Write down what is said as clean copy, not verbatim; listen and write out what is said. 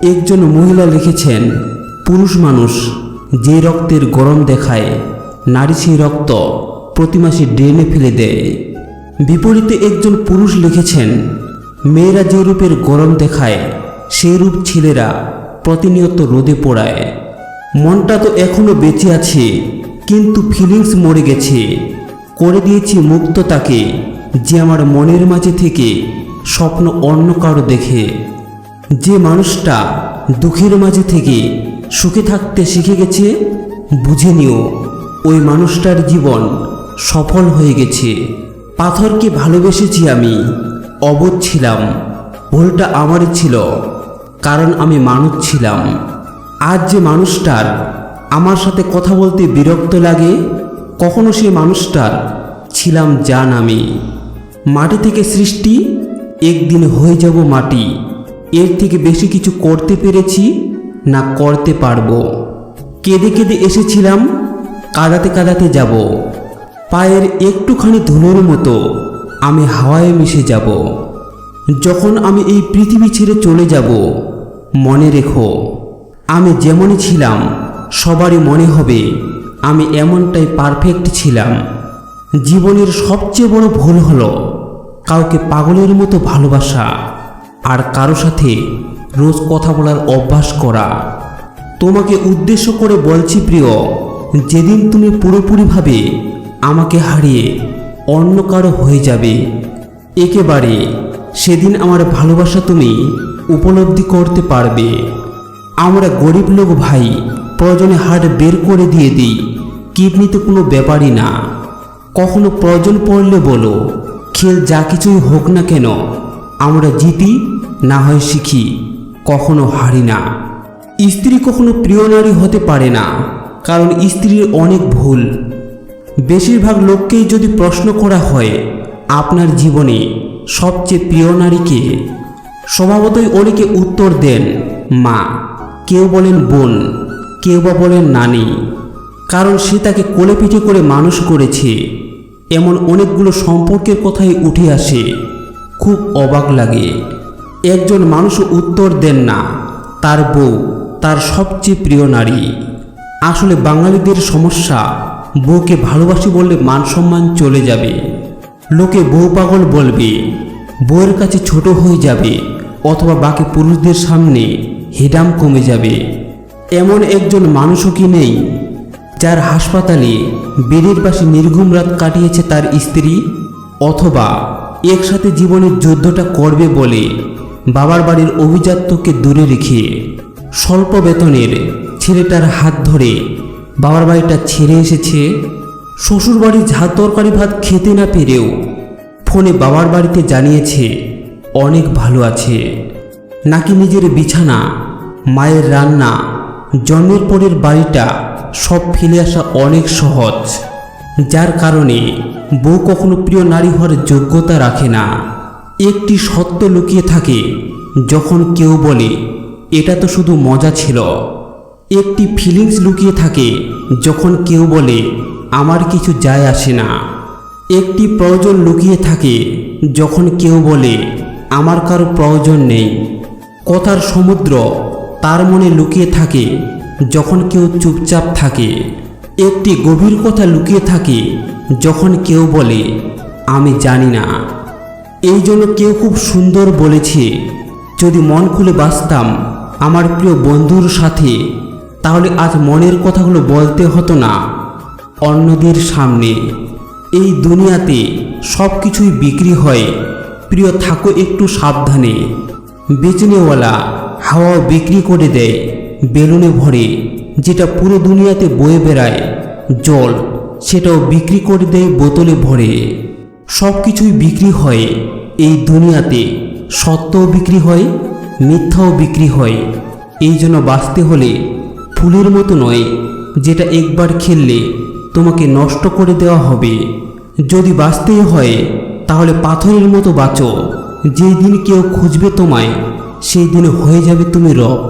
একজন মহিলা লিখেছেন, পুরুষ মানুষ যে রক্তের গরম দেখায়, নারী সেই রক্ত প্রতি মাসে ড্রেনে ফেলে দেয়। বিপরীতে একজন পুরুষ লিখেছেন, মেয়েরা যে রূপের গরম দেখায় সেই রূপ ছেলেরা প্রতিনিয়ত রোদে পোড়ায়। মনটা তো এখনো বেঁচে আছে, কিন্তু ফিলিংস মরে গেছে। করে দিয়েছি মুক্ত তাকে, যে আমার মনের মাঝে থেকে স্বপ্ন অন্য কারো দেখে। যে মানুষটা দুঃখের মাঝে থেকে সুখে থাকতে শিখে গেছে, বুঝে নিও ওই মানুষটার জীবন সফল হয়ে গেছে। পাথরকে ভালোবেসেছি আমি, অবোধ ছিলাম, ভুলটা আমারই ছিল, কারণ আমি মানুষ ছিলাম। আজ যে মানুষটার আমার সাথে কথা বলতে বিরক্ত লাগে, কখনো সে মানুষটার ছিলাম জান আমি। মাটি থেকে সৃষ্টি, একদিন হয়ে যাব মাটি। এর থেকে বেশি কিছু করতে পেরেছি না করতে পারবো। কেঁদে কেঁদে এসেছিলাম, কাঁদাতে কাঁদাতে যাব। পায়ের একটুখানি ধুলোর মতো আমি হাওয়ায় মিশে যাব। যখন আমি এই পৃথিবী ছেড়ে চলে যাব, মনে রেখো আমি যেমনই ছিলাম সবারই মনে হবে আমি এমনটাই পারফেক্ট ছিলাম। জীবনের সবচেয়ে বড় ভুল হলো কাউকে পাগলের মতো ভালোবাসা আর কারো সাথে রোজ কথা বলার অভ্যাস করা। তোমাকে উদ্দেশ্য করে বলছি প্রিয়, যেদিন তুমি পুরোপুরিভাবে আমাকে হারিয়ে অন্য কারো হয়ে যাবে একেবারে, সেদিন আমার ভালোবাসা তুমি উপলব্ধি করতে পারবে। আমরা গরিব লোক ভাই, প্রয়োজনে হার্ট বের করে দিয়ে দিই, কিডনিতে কোনো ব্যাপারই না। কখনো প্রয়োজন পড়লে বলো, খেল যা কিছুই হোক না কেন, আমরা জিতি না হয় শিখি, কখনো হারি না। স্ত্রী কখনো প্রিয় নারী হতে পারে না, কারণ স্ত্রীর অনেক ভুল। বেশিরভাগ লোককেই যদি প্রশ্ন করা হয় আপনার জীবনে সবচেয়ে প্রিয় নারীকে, স্বভাবতই অনেকে উত্তর দেন মা, কেউ বলেন বোন, কেউ বা বলেন নানি, কারণ সে তাকে কোলে পিঠে করে মানুষ করেছে। এমন অনেকগুলো সম্পর্কের কথাই উঠে আসে, খুব অবাক লাগে। একজন মানুষও উত্তর দেন না তার বউ তার সবচেয়ে প্রিয় নারী। আসলে বাঙালিদের সমস্যা, বউকে ভালোবাসি বললে মান সম্মান চলে যাবে, লোকে বউ পাগল বলবে, বউয়ের কাছে ছোট হয়ে যাবে, অথবা বাকি পুরুষদের সামনে হিডাম কমে যাবে। এমন একজন মানুষও কি নেই যার হাসপাতালে বেডের পাশে নির্ঘুম রাত কাটিয়েছে তার স্ত্রী, অথবা একসাথে জীবনের যুদ্ধটা করবে বলে বাবার বাড়ির অভিজাত্যকে দূরে রেখে স্বল্প বেতনের ছেলেটার হাত ধরে বাবার বাড়িটা ছেড়ে এসেছে। শ্বশুর বাড়ির ঝাল তরকারি ভাত খেতে না পেরেও ফোনে বাবার বাড়িতে জানিয়েছে অনেক ভালো আছে। নাকি নিজের বিছানা, মায়ের রান্না, জন্মের পরের বাড়িটা সব ফেলে আসা অনেক সহজ, যার কারণে বউ কখনো প্রিয় নারী হওয়ার যোগ্যতা রাখে না। একটি সত্য লুকিয়ে থাকে যখন কেউ বলে এটা তো শুধু মজা ছিল। একটি ফিলিংস লুকিয়ে থাকে যখন কেউ বলে আমার কিছু যায় আসে না। একটি প্রয়োজন লুকিয়ে থাকে যখন কেউ বলে আমার কারো প্রয়োজন নেই। কথার সমুদ্র তার মনে লুকিয়ে থাকে যখন কেউ চুপচাপ থাকে। একটি গভীর কথা লুকিয়ে থাকে যখন কেউ বলে আমি জানি না। এই জন্য কেউ খুব সুন্দর বলেছে, যদি মন খুলে বাঁচতাম আমার প্রিয় বন্ধুর সাথে, তাহলে আজ মনের কথাগুলো বলতে হতো না অন্যদের সামনে। এই দুনিয়াতে সব কিছুই বিক্রি হয়, প্রিয় থাকো একটু সাবধানে। বেচনেওয়ালা হাওয়াও বিক্রি করে দেয় বেলুনে ভরে, যেটা পুরো দুনিয়াতে বয়ে বেড়ায় জল, সেটাও বিক্রি করে দেয় বোতলে ভরে। সব কিছুই বিক্রি হয় এই দুনিয়াতে, সত্যও বিক্রি হয়, মিথ্যাও বিক্রি হয়। এই জন্য বাঁচতে হলে ফুলের মতো নয়, যেটা একবার খেললে তোমাকে নষ্ট করে দেওয়া হবে। যদি বাঁচতেই হয় তাহলে পাথরের মতো বাঁচো, যেই দিন কেউ খুঁজবে তোমায় সেই দিন হয়ে যাবে তুমি রব।